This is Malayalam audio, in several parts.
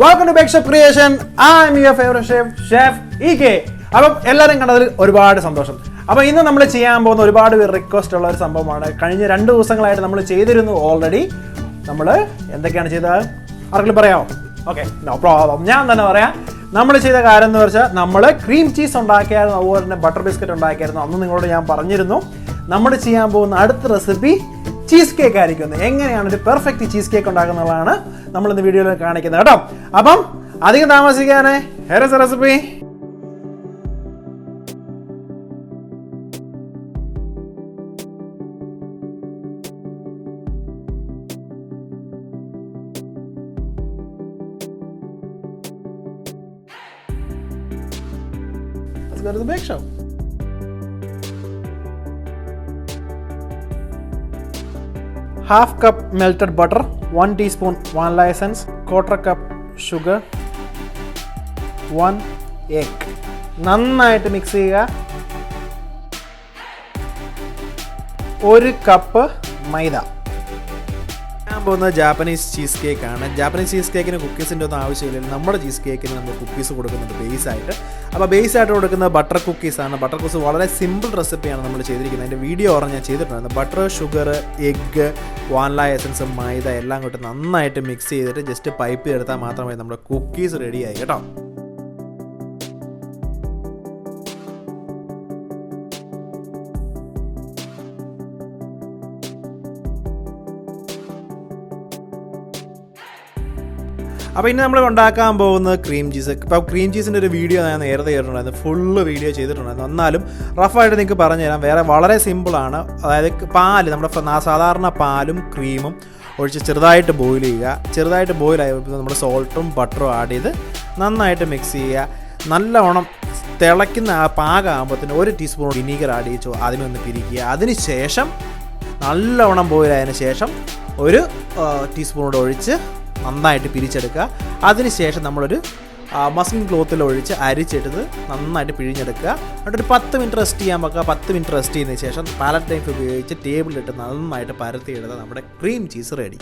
Welcome to Bake Shop Creation. I'm your favorite chef, Chef EK. അപ്പോൾ എല്ലാവരും കണ്ടതിൽ ഒരുപാട് സന്തോഷം. അപ്പോൾ ഇന്ന് നമ്മൾ ചെയ്യാൻ പോകുന്ന ഒരുപാട് റിക്വസ്റ്റ് ഉള്ള ഒരു സംഭവമാണ്. കഴിഞ്ഞ 2 ദിവസങ്ങളായിട്ട് നമ്മൾ ചെയ്തിരുന്നു ഓൾറെഡി. നമ്മൾ എന്തൊക്കെയാണ് ചെയ്തത് ആർക്കെങ്കിലും പറയാമോ? Okay, no problem. ഞാൻ തന്നെ പറയാം. നമ്മൾ ചെയ്ത കാര്യം എന്ന് വെച്ചാൽ നമ്മൾ ക്രീം ചീസ് ഉണ്ടാക്കിയായിരുന്നു, അതുപോലെ തന്നെ ബട്ടർ ബിസ്ക്കറ്റ് ഉണ്ടാക്കിയായിരുന്നു. അന്ന് നിങ്ങളോട് ഞാൻ പറഞ്ഞിരുന്നു നമ്മൾ ചെയ്യാൻ പോകുന്ന അടുത്ത റെസിപ്പി ചീസ് കേക്ക് ആയിരിക്കും. എങ്ങനെയാണ് ഒരു പെർഫെക്റ്റ് ചീസ് കേക്ക് ഉണ്ടാക്കുന്നതാണ് നമ്മൾ ഇന്ന് വീഡിയോയിൽ കാണിക്കുന്നത് കേട്ടോ. അപ്പം അധികം താമസിക്കാനേ Hershey's recipe. Let's go to the bake shop. Half cup melted butter, 1 teaspoon vanilla essence, 1/4 cup sugar, 1 egg. നന്നായിട്ട് മിക്സ് ചെയ്യുക. 1 കപ്പ് മൈദ. ഞാൻ പോകുന്നത് ജാപ്പനീസ് ചീസ് കേക്ക് ആണ്. ജാപ്പനീസ് ചീസ് കേക്കിന് കുക്കീസിൻ്റെ ഒന്നും ആവശ്യമില്ല. നമ്മുടെ ചീസ് കേക്കിന് നമ്മൾ കുക്കീസ് കൊടുക്കുന്നുണ്ട് ബേസായിട്ട്. അപ്പോൾ ബേസായിട്ട് കൊടുക്കുന്നത് ബട്ടർ കുക്കീസാണ്. ബട്ടർ കുക്കീസ് വളരെ സിമ്പിൾ റെസിപ്പിയാണ് നമ്മൾ ചെയ്തിരിക്കുന്നത്. അതിൻ്റെ വീഡിയോ ഓർമ്മ ഞാൻ ചെയ്തിട്ടുണ്ട്. Butter, sugar, egg, vanilla essence, maida എല്ലാം കൂട്ടി നന്നായിട്ട് മിക്സ് ചെയ്തിട്ട് ജസ്റ്റ് പൈപ്പ് ചെയ്തെടുത്താൽ മാത്രമേ നമ്മുടെ കുക്കീസ് റെഡിയായി കേട്ടോ. അപ്പോൾ ഇനി നമ്മൾ ഉണ്ടാക്കാൻ പോകുന്നത് ക്രീം ചീസ്. ഇപ്പോൾ ക്രീം ചീസിൻ്റെ ഒരു വീഡിയോ ഞാൻ നേരത്തെ ചെയ്തിട്ടുണ്ടായിരുന്നു, ഫുള്ള് വീഡിയോ ചെയ്തിട്ടുണ്ടായിരുന്നു. എന്നാലും റഫായിട്ട് നിങ്ങൾക്ക് പറഞ്ഞുതരാം. വേറെ വളരെ സിമ്പിളാണ്. അതായത് പാല്, നമ്മുടെ സാധാരണ പാലും ക്രീമും ഒഴിച്ച് ചെറുതായിട്ട് ബോയിൽ ചെയ്യുക. ചെറുതായിട്ട് ബോയിലായപ്പോൾ നമ്മൾ സോൾട്ടും ബട്ടറും ആഡ് ചെയ്ത് നന്നായിട്ട് മിക്സ് ചെയ്യുക. നല്ലവണ്ണം തിളയ്ക്കുന്ന ആ പാകമാകുമ്പോഴത്തേന് 1 ടീസ്പൂൺ വിനീഗർ ആഡ് ചെയ്തു അതിനൊന്ന് പിരിക്കുക. അതിന് ശേഷം നല്ലവണ്ണം ബോയിലായതിനു ശേഷം 1 ടീസ്പൂണോട് ഒഴിച്ച് നന്നായിട്ട് പിരിച്ചെടുക്കുക. അതിനുശേഷം നമ്മളൊരു മസ്ലിൻ ക്ലോത്തിൽ ഒഴിച്ച് അരിച്ചെടുത്ത് നന്നായിട്ട് പിഴിഞ്ഞെടുക്കുക. എന്നിട്ടൊരു 10 മിനിറ്റ് റെസ്റ്റ് ചെയ്യാൻ വെക്കുക. 10 മിനിറ്റ് റെസ്റ്റ് ചെയ്തതിന് ശേഷം പാലറ്റ് നൈഫ് ഉപയോഗിച്ച് ടേബിളിലിട്ട് നന്നായിട്ട് പരത്തിയെടുത്ത് നമ്മുടെ ക്രീം ചീസ് റെഡി.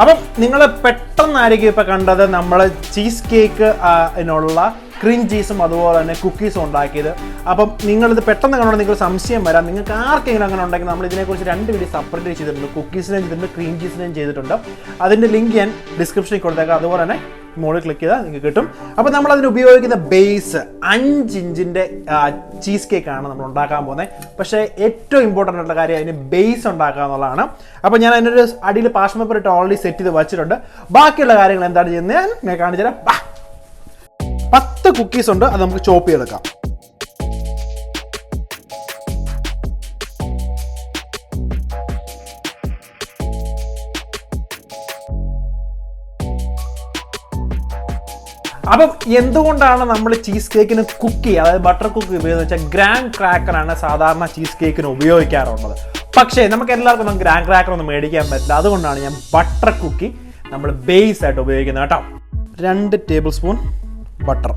അപ്പം നിങ്ങൾ പെട്ടെന്നായിരിക്കും ഇപ്പോൾ കണ്ടത് നമ്മൾ ചീസ് കേക്ക് നുള്ള ക്രീം ചീസും അതുപോലെ തന്നെ കുക്കീസും ഉണ്ടാക്കിയത്. അപ്പം നിങ്ങളിത് പെട്ടെന്ന് കണ്ടോണ്ട് നിങ്ങൾക്ക് സംശയം വരാം. നിങ്ങൾക്ക് ആർക്കെങ്കിലും അങ്ങനെ ഉണ്ടെങ്കിൽ നമ്മൾ ഇതിനെക്കുറിച്ച് 2 വീഡിയോ സെപ്പറേറ്റ് ചെയ്തിട്ടുണ്ട്. കുക്കീസിനെയും ചെയ്തിട്ടുണ്ട്, ക്രീം ചീസിനെയും ചെയ്തിട്ടുണ്ട്. അതിൻ്റെ ലിങ്ക് ഞാൻ ഡിസ്ക്രിപ്ഷനിൽ കൊടുത്തേക്കാം. അതുപോലെ തന്നെ മുകളിൽ ക്ലിക്ക് ചെയ്താൽ നിങ്ങൾക്ക് കിട്ടും. അപ്പോൾ നമ്മൾ അതിന് ഉപയോഗിക്കുന്ന ബേസ് 5 ഇഞ്ചിൻ്റെ ചീസ് കേക്കാണ് നമ്മൾ ഉണ്ടാക്കാൻ പോകുന്നത്. പക്ഷേ ഏറ്റവും ഇമ്പോർട്ടൻ്റ് ആയിട്ടുള്ള കാര്യം അതിന് ബേസ് ഉണ്ടാക്കുക എന്നുള്ളതാണ്. അപ്പോൾ ഞാൻ അതിൻ്റെ ഒരു അടിയിൽ പാഷ് പേപ്പർ ഇട്ട് ഓൾറെഡി സെറ്റ് ചെയ്ത് വെച്ചിട്ടുണ്ട്. ബാക്കിയുള്ള കാര്യങ്ങൾ എന്താണ് ചെയ്യുന്നത് ഞാൻ കാണിച്ചു തരാം. 10 കുക്കീസ് ഉണ്ട്, അത് നമുക്ക് ചോപ്പ് ചെയ്തെടുക്കാം. അപ്പം എന്തുകൊണ്ടാണ് നമ്മൾ ചീസ് കേക്കിന് കുക്കി, അതായത് ബട്ടർ കുക്കി ഉപയോഗിച്ച് വെച്ചാൽ ഗ്രാൻഡ് ക്രാക്കറാണ് സാധാരണ ചീസ് കേക്കിന് ഉപയോഗിക്കാറുള്ളത്. പക്ഷേ നമുക്ക് എല്ലാവർക്കും ഒന്നും ഗ്രാൻഡ് ക്രാക്കർ ഒന്നും മേടിക്കാൻ പറ്റില്ല. അതുകൊണ്ടാണ് ഞാൻ ബട്ടർ കുക്കി നമ്മൾ ബേസ് ആയിട്ട് ഉപയോഗിക്കുന്നത് കേട്ടോ. 2 ടേബിൾ സ്പൂൺ ബട്ടർ,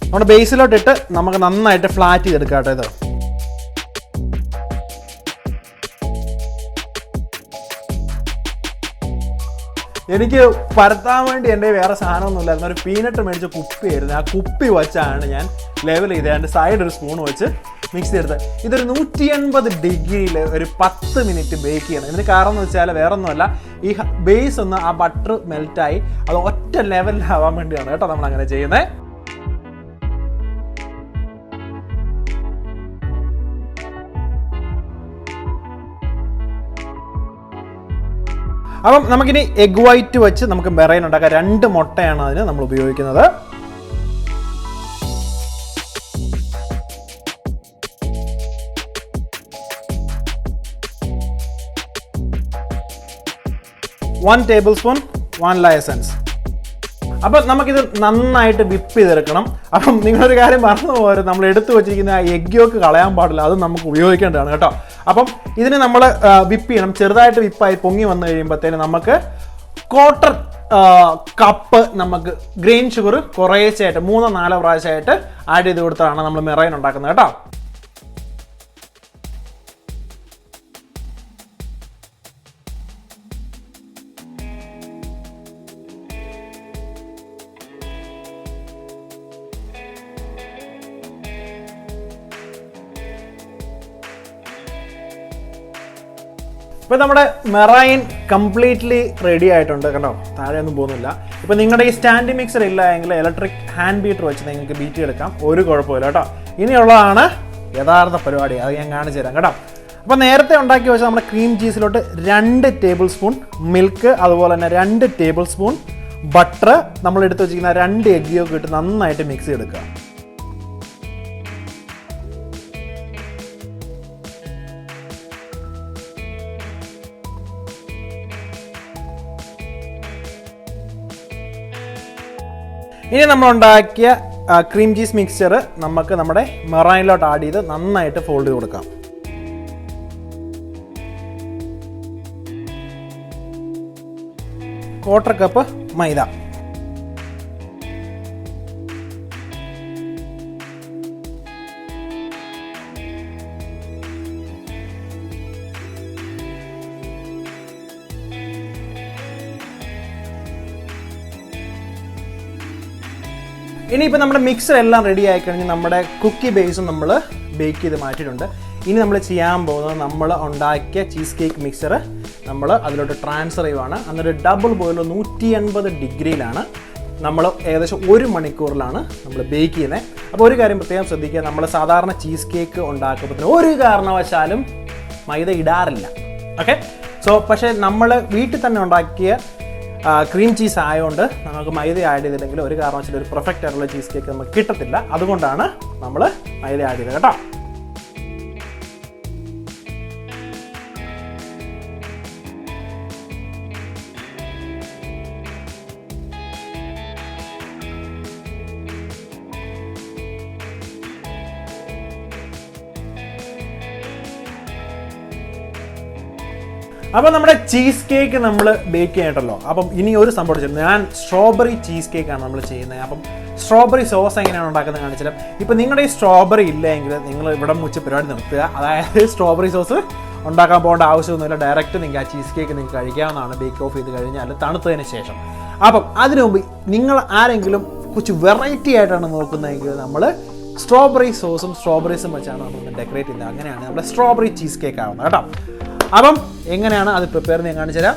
നമ്മുടെ ബേസിലോട്ടിട്ട് നമുക്ക് നന്നായിട്ട് ഫ്ലാറ്റ് ചെയ്തെടുക്കാം കേട്ടോ. ഇത് എനിക്ക് പരത്താൻ വേണ്ടി എൻ്റെ വേറെ സാധനമൊന്നുമില്ലായിരുന്നു. ഒരു പീനട്ട് മേടിച്ച കുപ്പിയായിരുന്നു. ആ കുപ്പി വെച്ചാണ് ഞാൻ ലെവൽ ചെയ്ത് അതിൻ്റെ സൈഡ് ഒരു സ്പൂൺ വെച്ച് മിക്സ് ചെയ്തെടുത്തത്. ഇതൊരു 180 ഡിഗ്രിയിൽ ഒരു 10 മിനിറ്റ് ബേക്ക് ചെയ്യണം. ഇതിന് കാരണം എന്ന് വെച്ചാൽ വേറെ ഒന്നുമല്ല, ഈ ബേസ് ഒന്ന് ആ ബട്ടർ മെൽറ്റായി അത് ഒറ്റ ലെവലിലാവാൻ വേണ്ടിയാണ് കേട്ടോ നമ്മൾ അങ്ങനെ ചെയ്യുന്നത്. അപ്പം നമുക്കിനി എഗ് വൈറ്റ് വെച്ച് നമുക്ക് മെറൈൻ ഉണ്ടാക്കാം. 2 മുട്ടയാണ് അതിന് നമ്മൾ ഉപയോഗിക്കുന്നത്. One tablespoon vanilla essence. അപ്പം നമുക്കിത് നന്നായിട്ട് വിപ്പ് ചെയ്തെടുക്കണം. അപ്പം നിങ്ങളൊരു കാര്യം മറന്നു പോകരുത്, നമ്മൾ എടുത്തു വെച്ചിരിക്കുന്ന ആ എഗ് യോക്ക് കളയാൻ പാടില്ല, അത് നമുക്ക് ഉപയോഗിക്കേണ്ടതാണ് കേട്ടോ. അപ്പം ഇതിന് നമ്മൾ വിപ്പ് ചെയ്യണം. ചെറുതായിട്ട് വിപ്പായി പൊങ്ങി വന്നു കഴിയുമ്പോഴത്തേന് നമുക്ക് 1/4 കപ്പ് നമുക്ക് ഗ്രെയിൻ ഷുഗർ കുറേശ്ശായിട്ട് 3-4 പ്രാവശ്യമായിട്ട് ആഡ് ചെയ്ത് കൊടുത്താണ് നമ്മൾ മെറൈൻ ഉണ്ടാക്കുന്നത് കേട്ടോ. ഇപ്പോൾ നമ്മുടെ മെറൈൻ കംപ്ലീറ്റ്ലി റെഡി ആയിട്ടുണ്ട് കേട്ടോ, താഴെയൊന്നും പോകുന്നില്ല. ഇപ്പോൾ നിങ്ങളുടെ ഈ സ്റ്റാൻഡ് മിക്സർ ഇല്ല എങ്കിൽ ഇലക്ട്രിക് ഹാൻഡ് ബീറ്റർ വെച്ച് നിങ്ങൾക്ക് ബീറ്റ് എടുക്കാം, ഒരു കുഴപ്പമില്ല കേട്ടോ. ഇനിയുള്ളതാണ് യഥാർത്ഥ പരിപാടി, അത് ഞാൻ കാണിച്ചു തരാം കേട്ടോ. അപ്പോൾ നേരത്തെ ഉണ്ടാക്കി വെച്ചാൽ നമ്മുടെ ക്രീം ചീസിലോട്ട് 2 ടേബിൾ സ്പൂൺ മിൽക്ക്, അതുപോലെ തന്നെ 2 ടേബിൾ സ്പൂൺ ബട്ടർ, നമ്മൾ എടുത്ത് വെച്ചിരിക്കുന്ന 2 എഗ് യോക്ക് ഇട്ട് നന്നായിട്ട് മിക്സ് ചെയ്തെടുക്കുക. ഇനി നമ്മൾ ഉണ്ടാക്കിയ ക്രീം ചീസ് മിക്സ്ചർ നമുക്ക് നമ്മുടെ മെറൈനിലോട്ട് ആഡ് ചെയ്ത് നന്നായിട്ട് ഫോൾഡ് ചെയ്ത് കൊടുക്കാം. ക്വാർട്ടർ കപ്പ് മൈദ, ഇനിയിപ്പോൾ നമ്മുടെ മിക്സർ എല്ലാം റെഡി ആയി കഴിഞ്ഞ് നമ്മുടെ കുക്കി ബേസും നമ്മൾ ബേക്ക് ചെയ്ത് മാറ്റിയിട്ടുണ്ട്. ഇനി നമ്മൾ ചെയ്യാൻ പോകുന്നത് നമ്മൾ ഉണ്ടാക്കിയ ചീസ് കേക്ക് മിക്സർ നമ്മൾ അതിലോട്ട് ട്രാൻസ്ഫർ ചെയ്യുവാണ്. അന്നൊരു ഡബിൾ ബോയിൽ 180 ഡിഗ്രിയിലാണ് നമ്മൾ ഏകദേശം 1 മണിക്കൂറിലാണ് നമ്മൾ ബേക്ക് ചെയ്യുന്നത്. അപ്പോൾ ഒരു കാര്യം പ്രത്യേകം ശ്രദ്ധിക്കുക, നമ്മൾ സാധാരണ ചീസ് കേക്ക് ഉണ്ടാക്കുമ്പോൾ ഒരു കാരണവശാലും മൈദ ഇടാറില്ല. ഓക്കെ, സോ പക്ഷേ നമ്മൾ വീട്ടിൽ തന്നെ ഉണ്ടാക്കിയ ക്രീം ചീസ് ആയതുകൊണ്ട് നമുക്ക് മൈദ ആഡ് ചെയ്തില്ലെങ്കിൽ ഒരു കാരണവശാലും ഒരു പെർഫെക്റ്റ് ആയിട്ടുള്ള ചീസ് കേക്ക് നമുക്ക് കിട്ടത്തില്ല. അതുകൊണ്ടാണ് നമ്മൾ മൈദ ആഡ് ചെയ്തത് കേട്ടോ. അപ്പോൾ നമ്മുടെ ചീസ് കേക്ക് നമ്മൾ ബേക്ക് ചെയ്യണ്ടല്ലോ. അപ്പം ഇനി ഒരു സംഭവം ചെയ്യുന്നത്, ഞാൻ സ്ട്രോബെറി ചീസ് കേക്കാണ് നമ്മൾ ചെയ്യുന്നത്. അപ്പം സ്ട്രോബെറി സോസ് എങ്ങനെയാണ് ഉണ്ടാക്കുന്നത് കാണിച്ചാലും. ഇപ്പം നിങ്ങളുടെ ഈ സ്ട്രോബെറി ഇല്ലെങ്കിൽ നിങ്ങൾ ഇവിടെ മുച്ച് പരിപാടി നിർത്തുക. അതായത് സ്ട്രോബെറി സോസ് ഉണ്ടാക്കാൻ പോകേണ്ട ആവശ്യമൊന്നുമില്ല, ഡയറക്റ്റ് നിങ്ങൾക്ക് ആ ചീസ് കേക്ക് നിങ്ങൾക്ക് കഴിക്കാവുന്നതാണ് ബേക്ക് ഓഫ് ചെയ്ത് കഴിഞ്ഞാൽ തണുത്തതിന് ശേഷം. അപ്പം അതിനു മുമ്പ് നിങ്ങൾ ആരെങ്കിലും കുറച്ച് വെറൈറ്റി ആയിട്ടാണ് നോക്കുന്നതെങ്കിൽ നമ്മൾ സ്ട്രോബെറി സോസും സ്ട്രോബെറീസും വെച്ചാണ് നമ്മൾ ഡെക്കറേറ്റ് ചെയ്യുന്നത്. അങ്ങനെയാണ് നമ്മുടെ സ്ട്രോബെറി ചീസ് കേക്ക് ആവുന്നത് കേട്ടോ. അപ്പം എങ്ങനെയാണ് അത് പ്രിപ്പയർ ചെയ്യാൻ കാണിച്ചു തരാം.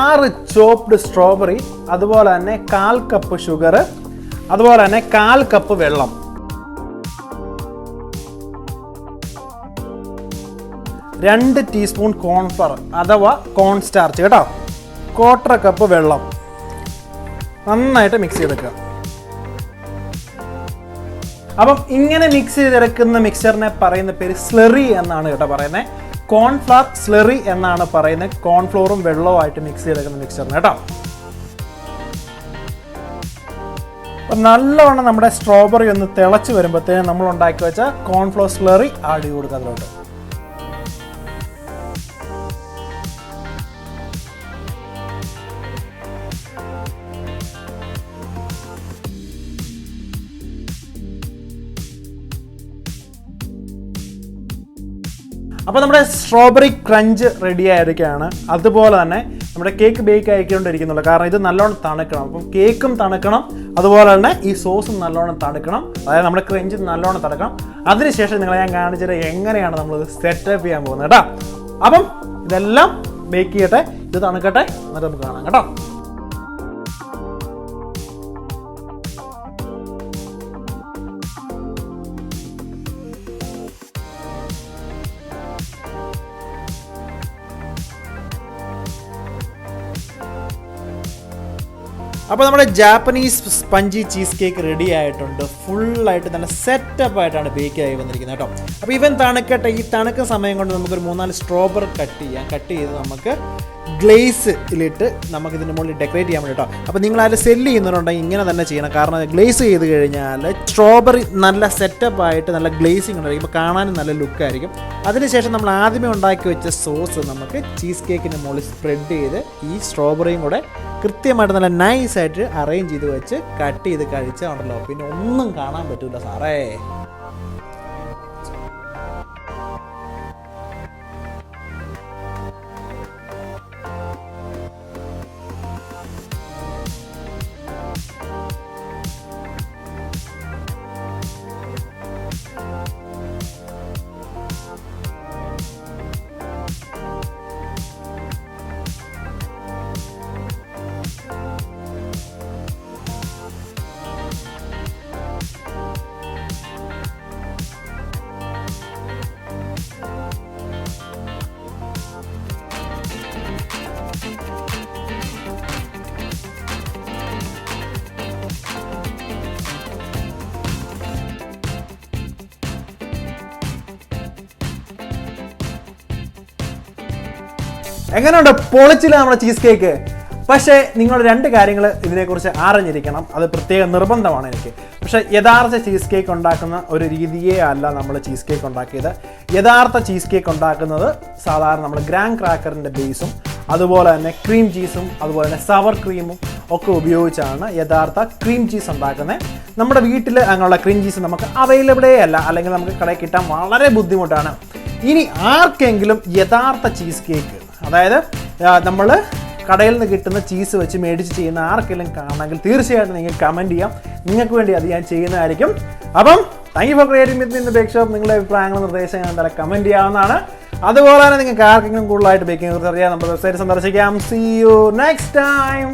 ആറ് ചോപ്ഡ് സ്ട്രോബെറി, അതുപോലെ തന്നെ 1/4 കപ്പ് ഷുഗർ, അതുപോലെ തന്നെ 1/4 കപ്പ് വെള്ളം, 2 ടീസ്പൂൺ കോൺഫ്ലവർ അഥവാ കോൺ സ്റ്റാർച്ച് കേട്ടോ, 1/4 കപ്പ് വെള്ളം, നന്നായിട്ട് മിക്സ് ചെയ്തെടുക്കുക. അപ്പം ഇങ്ങനെ മിക്സ് ചെയ്തെടുക്കുന്ന മിക്സറിനെ പറയുന്ന പേര് സ്ലറി എന്നാണ് കേട്ടോ പറയുന്നത്. കോൺഫ്ലവർ സ്ലറി എന്നാണ് പറയുന്നത്, കോൺഫ്ലോറും വെള്ളവും ആയിട്ട് മിക്സ് ചെയ്തെടുക്കുന്ന മിക്സറിന് കേട്ടോ. അപ്പം നല്ലവണ്ണം നമ്മുടെ സ്ട്രോബെറി ഒന്ന് തിളച്ച് വരുമ്പോഴത്തേനും നമ്മൾ ഉണ്ടാക്കി വെച്ച കോൺഫ്ലോർ സ്ലറി ആഡ് ചെയ്ത് കൊടുക്കുക അതിലോട്ട്. അപ്പോൾ നമ്മുടെ സ്ട്രോബെറി ക്രഞ്ച് റെഡി ആയിരിക്കുകയാണ്. അതുപോലെ തന്നെ നമ്മുടെ കേക്ക് ബേക്ക് ആയിക്കൊണ്ടിരിക്കുന്നുള്ളൂ, കാരണം ഇത് നല്ലോണം തണുക്കണം. അപ്പം കേക്കും തണുക്കണം, അതുപോലെ തന്നെ ഈ സോസും നല്ലോണം തണുക്കണം, അതായത് നമ്മുടെ ക്രഞ്ച് നല്ലോണം തണുക്കണം. അതിനുശേഷം നിങ്ങളെ ഞാൻ കാണിച്ചിട്ട് എങ്ങനെയാണ് നമ്മളിത് സെറ്റപ്പ് ചെയ്യാൻ പോകുന്നത് കേട്ടോ. അപ്പം ഇതെല്ലാം ബേക്ക് ചെയ്യട്ടെ, ഇത് തണുക്കട്ടെ, എന്നിട്ട് നമുക്ക് കാണാം കേട്ടോ. അപ്പോൾ നമ്മുടെ Japanese spongy cheese cake ready ആയിട്ടുണ്ട്. ഫുള്ളായിട്ട് നല്ല സെറ്റപ്പ് ആയിട്ടാണ് ബേക്ക് ആയി വന്നിരിക്കുന്നത് കേട്ടോ. അപ്പോൾ ഇവൻ തണുക്കട്ടെ. ഈ തണുക്കുന്ന സമയം കൊണ്ട് നമുക്കൊരു 3-4 സ്ട്രോബെറി കട്ട് ചെയ്ത് നമുക്ക് ഗ്ലേസിലിട്ട് നമുക്കിതിൻ്റെ മുകളിൽ ഡെക്കറേറ്റ് ചെയ്യാൻ വേണ്ടി കേട്ടോ. അപ്പോൾ നിങ്ങളാരും സെല്ല് ചെയ്യുന്നവരുണ്ടെങ്കിൽ ഇങ്ങനെ തന്നെ ചെയ്യണം. കാരണം ഗ്ലേസ് ചെയ്ത് കഴിഞ്ഞാൽ സ്ട്രോബെറി നല്ല സെറ്റപ്പായിട്ട് നല്ല ഗ്ലേസിങ് ഉണ്ടായിരിക്കും. അപ്പോൾ കാണാനും നല്ല ലുക്കായിരിക്കും. അതിനുശേഷം നമ്മൾ ആദ്യമേ ഉണ്ടാക്കി വെച്ച സോസ് നമുക്ക് ചീസ് കേക്കിൻ്റെ മുകളിൽ സ്പ്രെഡ് ചെയ്ത് ഈ സ്ട്രോബെറിയും കൂടെ കൃത്യമായിട്ട് നല്ല നൈസായിട്ട് അറേഞ്ച് ചെയ്ത് വെച്ച് കട്ട് ചെയ്ത് കഴിച്ചാണല്ലോ പിന്നെ ഒന്നും കാണാൻ പറ്റില്ല സാറേ. എങ്ങനെയുണ്ട്? പൊളിച്ചില്ല നമ്മുടെ ചീസ് കേക്ക്. പക്ഷേ നിങ്ങൾ 2 കാര്യങ്ങൾ ഇതിനെക്കുറിച്ച് അറിഞ്ഞിരിക്കണം. അത് പ്രത്യേക നിർബന്ധമാണ് എനിക്ക്. പക്ഷേ യഥാർത്ഥ ചീസ് കേക്ക് ഉണ്ടാക്കുന്ന ഒരു രീതിയേ അല്ല നമ്മൾ ചീസ് കേക്ക് ഉണ്ടാക്കിയത്. യഥാർത്ഥ ചീസ് കേക്ക് ഉണ്ടാക്കുന്നത് സാധാരണ നമ്മൾ ഗ്രാൻ ക്രാക്കറിൻ്റെ ബേസും അതുപോലെ തന്നെ ക്രീം ചീസും അതുപോലെ തന്നെ സവർ ക്രീമും ഒക്കെ ഉപയോഗിച്ചാണ് യഥാർത്ഥ ക്രീം ചീസ് ഉണ്ടാക്കുന്നത്. നമ്മുടെ വീട്ടിൽ അങ്ങനെയുള്ള ക്രീം ചീസ് നമുക്ക് അവൈലബിളേ അല്ല, അല്ലെങ്കിൽ നമുക്ക് കടയിൽ കിട്ടാൻ വളരെ ബുദ്ധിമുട്ടാണ്. ഇനി ആർക്കെങ്കിലും യഥാർത്ഥ ചീസ് കേക്ക്, അതായത് നമ്മൾ കടയിൽ നിന്ന് കിട്ടുന്ന ചീസ് വെച്ച് മേടിച്ച് ചെയ്യുന്ന ആർക്കെങ്കിലും കാണണമെങ്കിൽ തീർച്ചയായിട്ടും നിങ്ങൾക്ക് കമൻറ്റ് ചെയ്യാം. നിങ്ങൾക്ക് വേണ്ടി അത് ഞാൻ ചെയ്യുന്നതായിരിക്കും. അപ്പം thank you for creating within the bake shop. നിങ്ങളുടെ അഭിപ്രായങ്ങളും നിർദ്ദേശങ്ങളും എന്തായാലും കമൻറ്റ് ചെയ്യാവുന്നതാണ്. അതുപോലെ തന്നെ നിങ്ങൾക്ക് ആർക്കെങ്കിലും കൂടുതലായിട്ട് ബേക്കിംഗ് കുറിച്ച് അറിയാം, നമ്മുടെ വെബ്സൈറ്റ് സന്ദർശിക്കാം. See you next time.